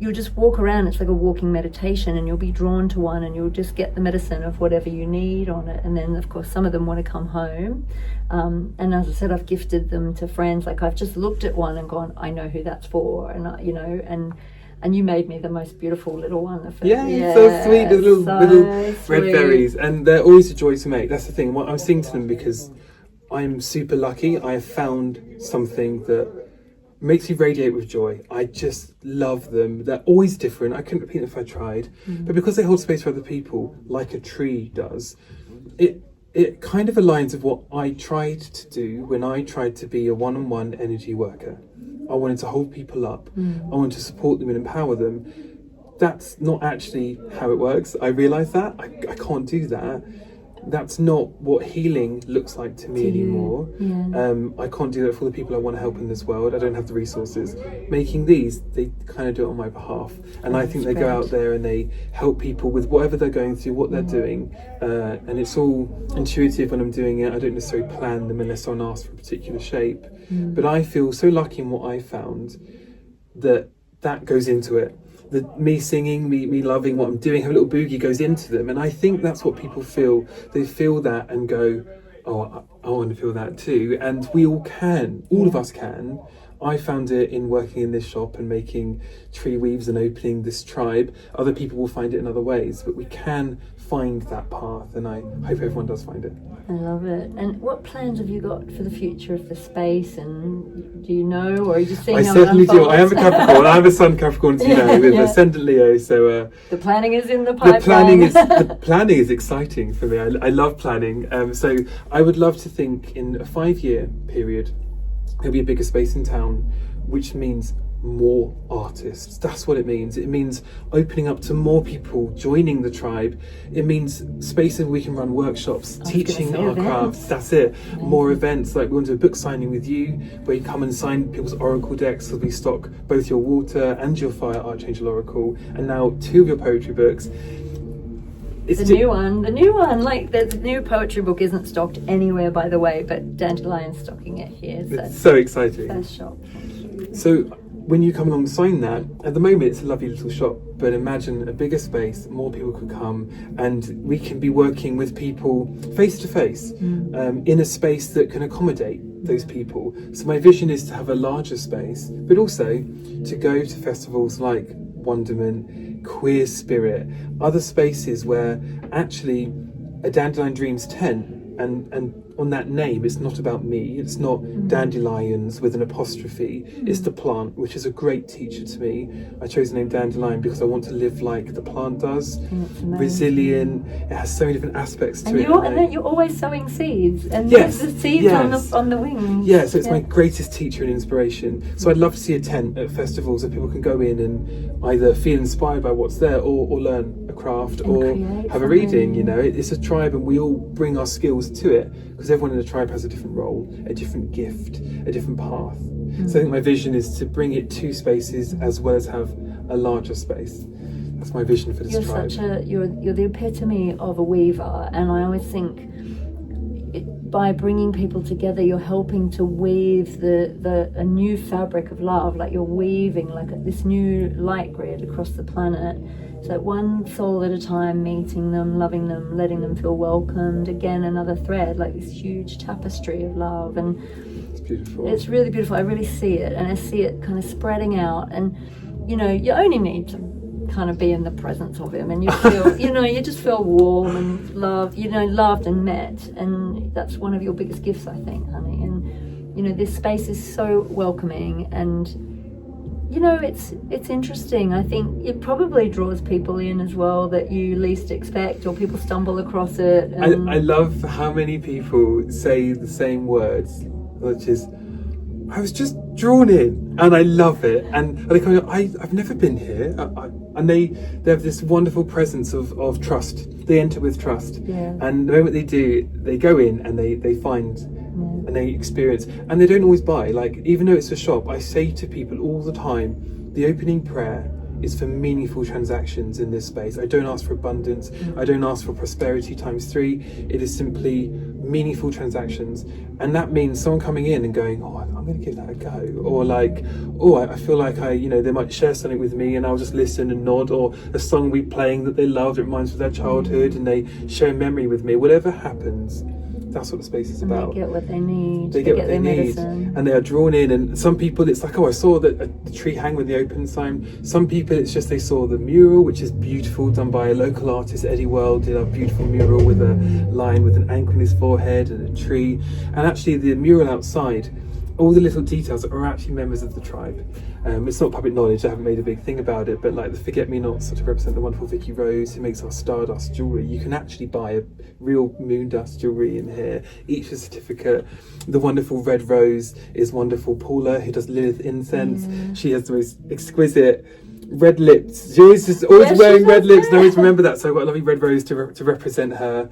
you'll just walk around. It's like a walking meditation, and you'll be drawn to one, and you'll just get the medicine of whatever you need on it. And then, of course, some of them want to come home. And as I said, I've gifted them to friends. Like I've just looked at one and gone, I know who that's for, and and you made me the most beautiful little one. Yeah, so sweet. The little red berries, and they're always a joy to make. That's the thing. I'm singing to them because I'm super lucky. I have found something that makes me radiate with joy. I just love them. They're always different. I couldn't repeat them if I tried. But because they hold space for other people, like a tree does, it kind of aligns with what I tried to do when I tried to be a one-on-one energy worker. I wanted to hold people up. I wanted to support them and empower them. That's not actually how it works. I realise that. I can't do that. That's not what healing looks like to me anymore. I can't do that for the people I want to help in this world. I don't have the resources. Making these, they kind of do it on my behalf. And I think they go out there and they help people with whatever they're going through, what they're doing. And it's all intuitive when I'm doing it. I don't necessarily plan them unless someone asks for a particular shape. But I feel so lucky in what I found that goes into it. Me singing, me loving what I'm doing, have a little boogie goes into them. And I think that's what people feel. They feel that and go, oh, I want to feel that too. And we all can, all of us can. I found it in working in this shop and making tree weaves and opening this tribe. Other people will find it in other ways, but we can find that path, and I hope everyone does find it. I love it. And what plans have you got for the future of the space? And do you know, or are you just seeing I how certainly it do. I am a unfolds? Capricorn. I have a Sun Capricorn, as you know, with Yeah. Ascendant Leo. So the planning is in the pipeline. the planning is exciting for me. I love planning. So I would love to think in a 5-year period there'll be a bigger space in town, which means more artists. That's what it means. It means opening up to more people joining the tribe. It means spaces where we can run workshops, teaching our crafts. That's it. More events, like we want to do a book signing with you, where you come and sign people's oracle decks. So we stock both your water and your fire Archangel Oracle, and now 2 of your poetry books. The new one, like the new poetry book isn't stocked anywhere, by the way, but Dandelion's stocking it here. So it's so exciting. First shop. So when you come along and sign that, at the moment it's a lovely little shop, but imagine a bigger space, more people could come, and we can be working with people face to face in a space that can accommodate those people. So my vision is to have a larger space, but also to go to festivals like Wonderment, Queer Spirit, other spaces where actually a Dandelion Dreamz tent, and on that name, it's not about me, it's not dandelions with an apostrophe, it's the plant, which is a great teacher to me. I chose the name Dandelion because I want to live like the plant does, resilient. It has so many different aspects to it. And then you're always sowing seeds, and Yes, there's the seeds yes. on the wings. Yeah, so it's my greatest teacher and inspiration. So I'd love to see a tent at festivals that people can go in and either feel inspired by what's there, or learn a craft, And or create have a reading. You know, it's a tribe, and we all bring our skills to it, because everyone in the tribe has a different role, a different gift, a different path. So I think my vision is to bring it to spaces as well as have a larger space. That's my vision for this tribe. You're the epitome of a weaver, and I always think by bringing people together, you're helping to weave a new fabric of love. Like you're weaving like this new light grid across the planet. It's like one soul at a time, meeting them, loving them, letting them feel welcomed. Again, another thread, like this huge tapestry of love. And It's beautiful. it's really beautiful. I really see it, and I see it kind of spreading out. And you know, you only need to kind of be in the presence of him, and you feel, you just feel warm and loved, loved and met. And that's one of your biggest gifts, I think, honey. And this space is so welcoming, and it's interesting. I think it probably draws people in as well that you least expect, or people stumble across it. And I love how many people say the same words, which is, I was just drawn in, and I love it. And they kind of, I've never been here, and they have this wonderful presence of trust. They enter with trust, Yeah. and the moment they do, they go in and they find and they experience, and they don't always buy. Like, even though it's a shop, I say to people all the time, the opening prayer is for meaningful transactions in this space. I don't ask for abundance. I don't ask for prosperity ×3. It is simply meaningful transactions. And that means someone coming in and going, oh, I'm going to give that a go. Or like, oh, I feel like they might share something with me and I'll just listen and nod. Or a song we playing that they loved, it reminds them of their childhood, and they share a memory with me. Whatever happens, that's what the space is about. They get what they need. They get what they need, medicine. and they are drawn in. And some people, it's like, oh, I saw the tree hang with the open sign. Some people, it's just they saw the mural, which is beautiful, done by a local artist, Eddie World, did a beautiful mural with a lion with an anchor in his forehead and a tree. And actually, the mural outside, all the little details are actually members of the tribe. It's not public knowledge, I haven't made a big thing about it, but like the forget-me-nots to represent the wonderful Vicky Rose, who makes our stardust jewellery. You can actually buy a real moon dust jewellery in here, each a certificate. The wonderful Red Rose is wonderful Paula, who does Lilith incense. Yeah. She has the most exquisite red lips. She always wearing red lips, and I always remember that. So I've got a lovely red rose to represent her,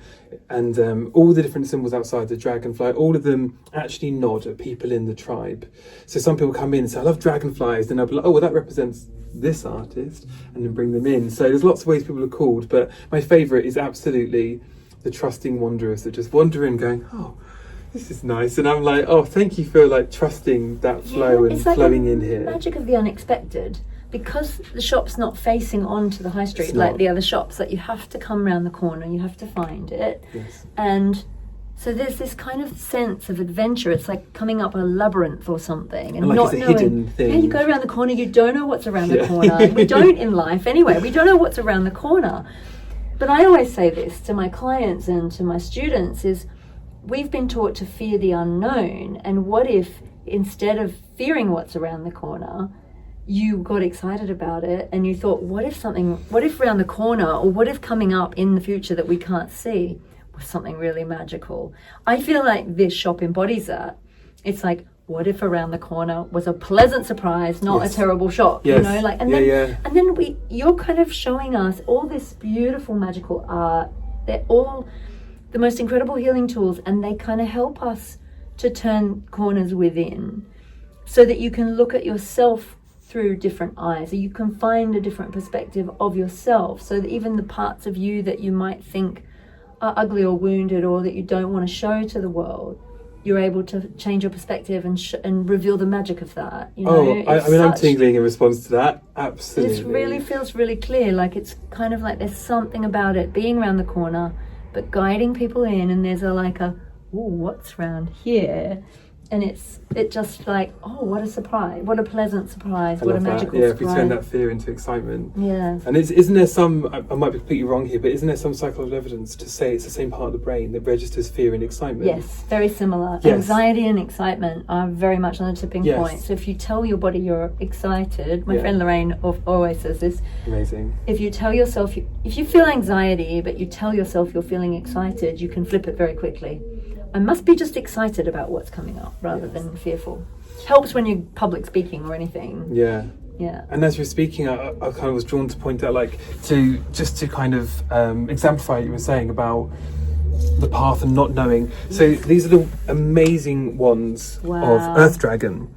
and all the different symbols outside, the dragonfly, all of them actually nod at people in the tribe. So some people come in and say, I love dragonflies, then I'll be like, oh, well, that represents this artist, and then bring them in. So there's lots of ways people are called, but my favourite is absolutely the trusting wanderers that just wander in going, oh, this is nice. And I'm like, oh, thank you for like trusting that flow and like flowing in here. Magic of the unexpected. Because the shop's not facing onto the high street like the other shops, that you have to come around the corner, you have to find it. Yes. And So there's this kind of sense of adventure. It's like coming up a labyrinth or something, and like not it's a knowing. hidden thing. Yeah, you go around the corner, you don't know what's around the Yeah. corner. We don't in life anyway. We don't know what's around the corner. But I always say this to my clients and to my students: is we've been taught to fear the unknown, and what if instead of fearing what's around the corner, you got excited about it and you thought, what if around the corner, or what if coming up in the future that we can't see, something really magical? I feel like this shop embodies that. It's like, what if around the corner was a pleasant surprise, not Yes. a terrible shock? Yes. You know, like, and Yeah, then you're kind of showing us all this beautiful magical art. They're all the most incredible healing tools, and they kind of help us to turn corners within, so that you can look at yourself through different eyes, or you can find a different perspective of yourself, so that even the parts of you that you might think are ugly or wounded, or that you don't want to show to the world, you're able to change your perspective and reveal the magic of that. You know, I'm tingling in response to that. Absolutely. It really feels really clear. Like, it's kind of like there's something about it being around the corner, but guiding people in, and there's ooh, what's around here? And it just like, oh, what a surprise, what a pleasant surprise, what a magical surprise. If we turn that fear into excitement. Yeah. And isn't there some, I might be completely wrong here, but isn't there some psychological evidence to say it's the same part of the brain that registers fear and excitement? Yes, very similar. Yes. Anxiety and excitement are very much on the tipping Yes. point. So if you tell your body you're excited, my Yeah. friend Lorraine always says this, Amazing. if you tell yourself, if you feel anxiety, but you tell yourself you're feeling excited, you can flip it very quickly. I must be just excited about what's coming up rather than fearful. Helps when you're public speaking or anything. Yeah. Yeah. And as you're speaking, I kind of was drawn to point out, like, to kind of exemplify what you were saying about the path and not knowing. So these are the amazing wands of Earth Dragon.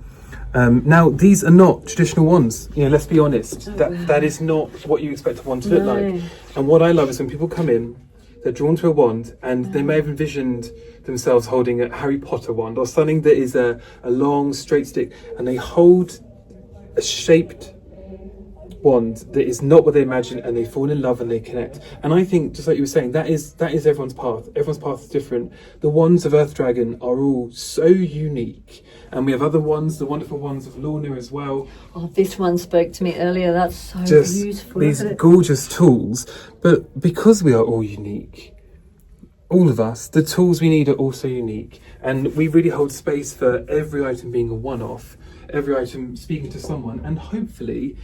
Now, these are not traditional wands. You know, let's be honest. That is not what you expect a wand to look like. And what I love is when people come in, they're drawn to a wand, and they may have envisioned themselves holding a Harry Potter wand or something that is a long straight stick, and they hold a shaped wand that is not what they imagine, and they fall in love and they connect. And I think, just like you were saying, that is everyone's path. Everyone's path is different. The wands of Earth Dragon are all so unique, and we have other wands, the wonderful wands of Lorna as well. Oh, this one spoke to me earlier. That's so Just beautiful. these gorgeous tools, but because we are all unique, all of us, the tools we need are also unique, and we really hold space for every item being a one-off, every item speaking to someone, and hopefully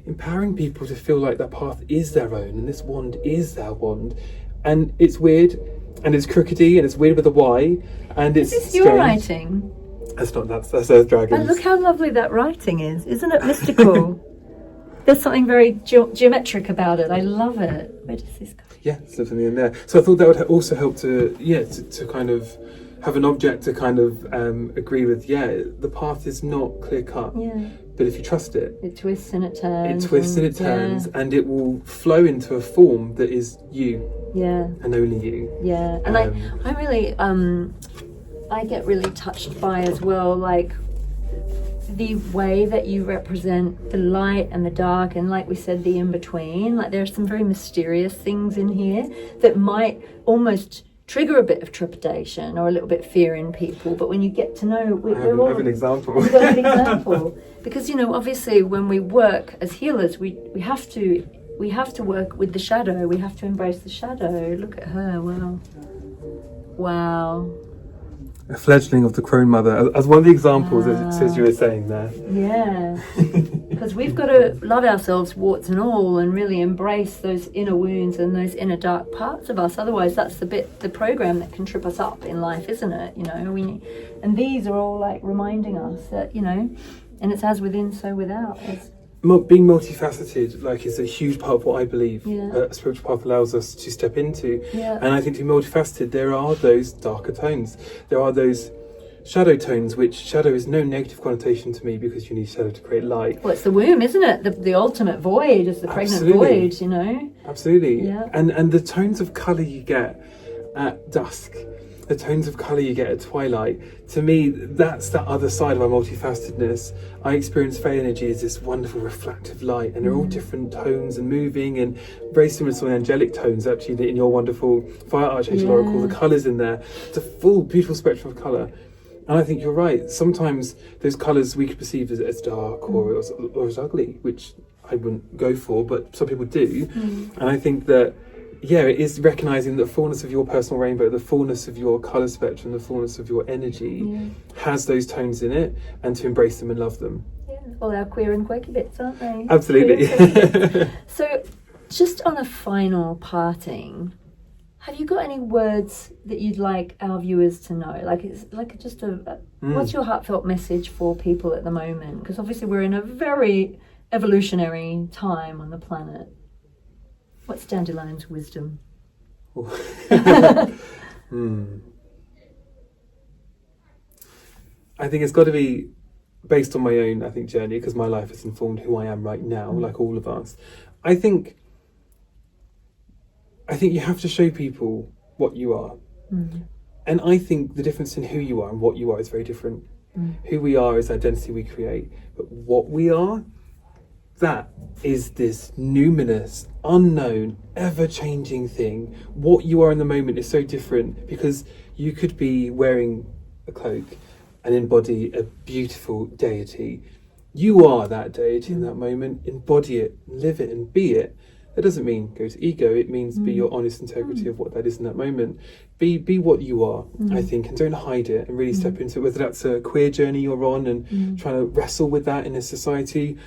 empowering people to feel like that path is their own, and this wand is their wand. And it's weird, and it's crookedy, and it's weird with a Y, and it's Is this strange. your writing? That's Earth Dragons. But look how lovely that writing is. Isn't it mystical? There's something very geometric about it. I love it. Where does this go? Yeah, there's something in there. So I thought that would also help to kind of have an object to kind of agree with. Yeah, the path is not clear cut. Yeah. But if you trust it, It twists and it turns. and it will flow into a form that is you. Yeah. And only you. Yeah. And I really I get really touched by as well, like, the way that you represent the light and the dark, and like we said, the in-between. Like, there are some very mysterious things in here that might almost trigger a bit of trepidation or a little bit of fear in people, but when you get to know, I have an example. We've got an example. Because, you know, obviously when we work as healers, we have to work with the shadow. We have to embrace the shadow. Look at her. Wow. A fledgling of the crone mother, as one of the examples, as you were saying there. Yeah. Because we've got to love ourselves, warts and all, and really embrace those inner wounds and those inner dark parts of us. Otherwise, that's the program that can trip us up in life, isn't it? You know, and these are all like reminding us that, you know, and it's as within, so without. Being multifaceted, like, is a huge part of what I believe a spiritual path allows us to step into. Yeah. And I think to be multifaceted, there are those darker tones. There are those shadow tones, which shadow is no negative connotation to me, because you need shadow to create light. Well, it's the womb, isn't it? The ultimate void is the pregnant void, you know? Absolutely. Yeah. And the tones of colour you get at dusk, the tones of colour you get at twilight. To me, that's that other side of our multifacetedness. I experience Fey energy as this wonderful reflective light, and they're all different tones and moving, and very similar to the angelic tones actually in your wonderful Fire Archangel Oracle, the colours in there. It's a full, beautiful spectrum of colour. And I think you're right. Sometimes those colours we could perceive as dark or as ugly, which I wouldn't go for, but some people do. And I think that, yeah, it is recognising the fullness of your personal rainbow, the fullness of your colour spectrum, the fullness of your energy has those tones in it, and to embrace them and love them. Yeah, all our queer and quirky bits, aren't they? Absolutely. So, just on a final parting, have you got any words that you'd like our viewers to know? Like, it's like just what's your heartfelt message for people at the moment? Because obviously we're in a very evolutionary time on the planet. What's Dandelion's wisdom? I think it's got to be based on my own, journey, because my life has informed who I am right now, like all of us. I think you have to show people what you are. And I think the difference in who you are and what you are is very different. Who we are is identity we create, but what we are, that is this numinous, unknown, ever-changing thing. What you are in the moment is so different, because you could be wearing a cloak and embody a beautiful deity. You are that deity in that moment. Embody it, live it, and be it. That doesn't mean go to ego. It means be your honest integrity of what that is in that moment. Be what you are, I think, and don't hide it, and really step into it, whether that's a queer journey you're on and trying to wrestle with that in a society,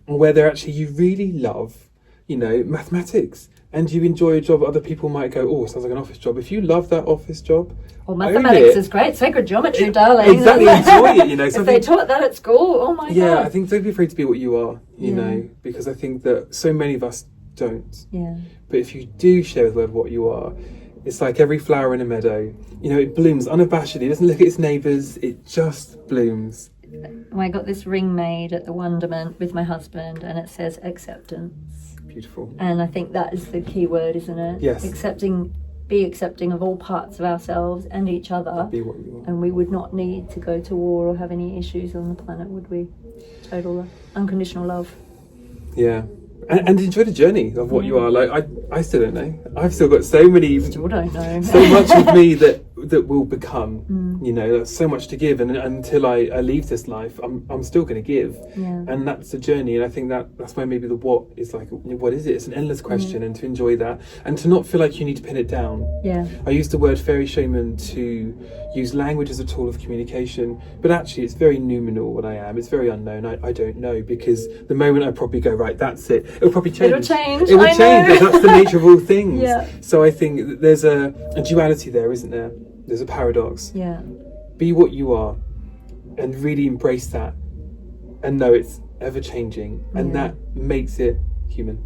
or whether actually you really love, mathematics, and you enjoy a job other people might go, oh, sounds like an office job. If you love that office job, well, mathematics is great. Sacred geometry, darling. Exactly, enjoy it, if they taught that at school, oh my God. Yeah, I think don't be afraid to be what you are, you know, because I think that so many of us don't. Yeah. But if you do share with the world what you are, it's like every flower in a meadow. It blooms unabashedly. It doesn't look at its neighbours. It just blooms. I got this ring made at the Wonderment with my husband, and it says acceptance. Beautiful. And I think that is the key word, isn't it? Yes. Be accepting of all parts of ourselves and each other. Be what you are. And we would not need to go to war or have any issues on the planet, would we? Total unconditional love. Yeah. And enjoy the journey of what you are. Like, I still don't know. I've still got so many... Still don't know. So much of me that will become, there's so much to give. And until I leave this life, I'm still going to give. Yeah. And that's the journey. And I think that's why maybe the what is like, what is it? It's an endless question. And to enjoy that. And to not feel like you need to pin it down. Yeah. I use the word fairy shaman to use language as a tool of communication. But actually, it's very noumenal what I am. It's very unknown. I don't know. Because the moment I probably go, right, that's it. It'll probably change. It'll change. It will change. That's the nature of all things. Yeah. So I think that there's a duality there, isn't there? There's a paradox. Yeah. Be what you are, and really embrace that, and know it's ever changing, and that makes it human.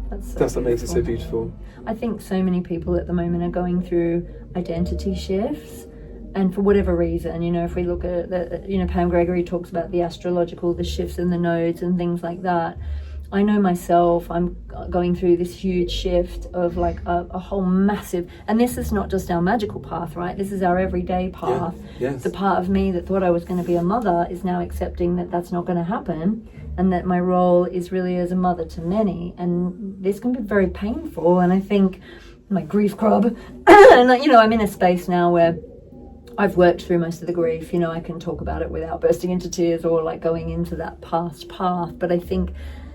That's what makes it so beautiful. I think so many people at the moment are going through identity shifts. And for whatever reason, if we look at Pam Gregory talks about the astrological, the shifts in the nodes and things like that. I know myself, I'm going through this huge shift of like a whole massive, and this is not just our magical path, right? This is our everyday path. Yeah. Yes. The part of me that thought I was going to be a mother is now accepting that that's not going to happen, and that my role is really as a mother to many. And this can be very painful, and I think my grief crop, and I'm in a space now where I've worked through most of the grief. I can talk about it without bursting into tears or like going into that past path. But I think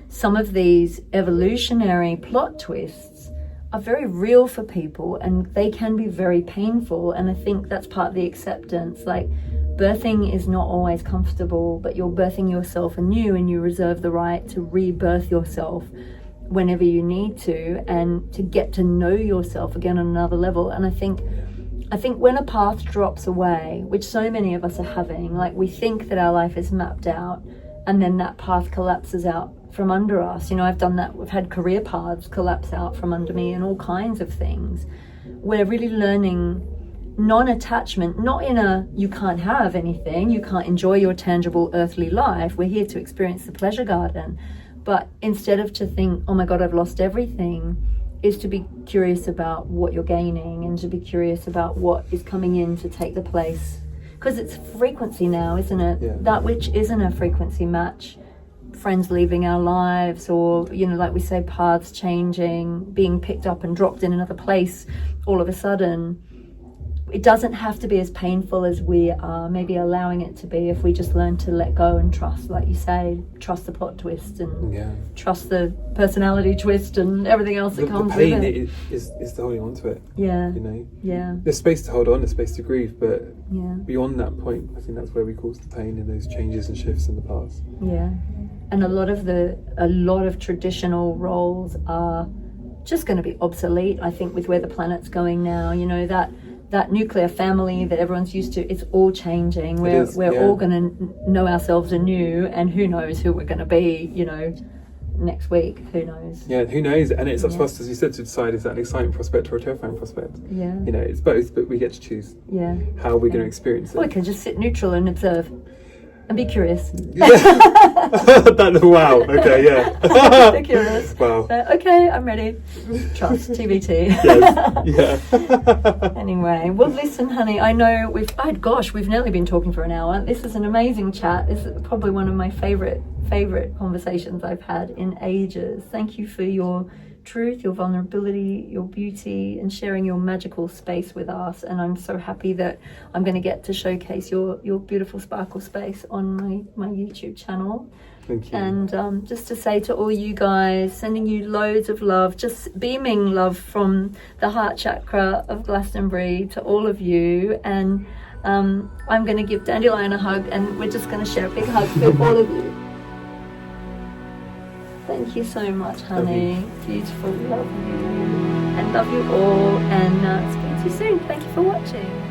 some of these evolutionary plot twists are very real for people, and they can be very painful. And I think that's part of the acceptance. Like, birthing is not always comfortable, but you're birthing yourself anew, and you reserve the right to rebirth yourself whenever you need to, and to get to know yourself again on another level. And I think when a path drops away, which so many of us are having, like we think that our life is mapped out, and then that path collapses out from under us. I've done that. We've had career paths collapse out from under me and all kinds of things. We're really learning non-attachment, not in a you can't have anything, you can't enjoy your tangible earthly life. We're here to experience the pleasure garden. But instead of to think, oh my God, I've lost everything, is to be curious about what you're gaining and to be curious about what is coming in to take the place. Because it's frequency now, isn't it? Yeah. That which isn't a frequency match. Friends leaving our lives, or, you know, like we say, paths changing, being picked up and dropped in another place all of a sudden. It doesn't have to be as painful as we are maybe allowing it to be if we just learn to let go and trust, like you say, trust the plot twist and trust the personality twist and everything else that comes with it. The pain is the holding on to it. Yeah. You know? Yeah. There's space to hold on, there's space to grieve, but yeah. beyond that point, I think that's where we cause the pain in those changes and shifts in the past. Yeah. And a lot of traditional roles are just going to be obsolete, I think, with where the planet's going now. You know, that nuclear family that everyone's used to, it's all changing. We're all going to know ourselves anew, and who knows who we're going to be, you know, next week. Who knows? Yeah, who knows? And it's up to us, as you said, to decide, is that an exciting prospect or a terrifying prospect? Yeah. You know, it's both, but we get to choose how we're going to experience it. Or we can just sit neutral and observe. And be curious. Wow. Okay. Yeah. Be curious. Wow. Okay, I'm ready. Trust. TBT. Yes. Yeah. Anyway, well, listen, honey. I know we've nearly been talking for an hour. This is an amazing chat. This is probably one of my favorite conversations I've had in ages. Thank you for your truth, your vulnerability, your beauty, and sharing your magical space with us. And I'm so happy that I'm going to get to showcase your beautiful sparkle space on my YouTube channel. Thank you. And just to say to all you guys, sending you loads of love, just beaming love from the heart chakra of Glastonbury to all of you. And I'm going to give Dandelion a hug, and we're just going to share a big hug with all of you. Thank you so much, honey. Beautiful. Love you. And love you all. And speak to you soon. Thank you for watching.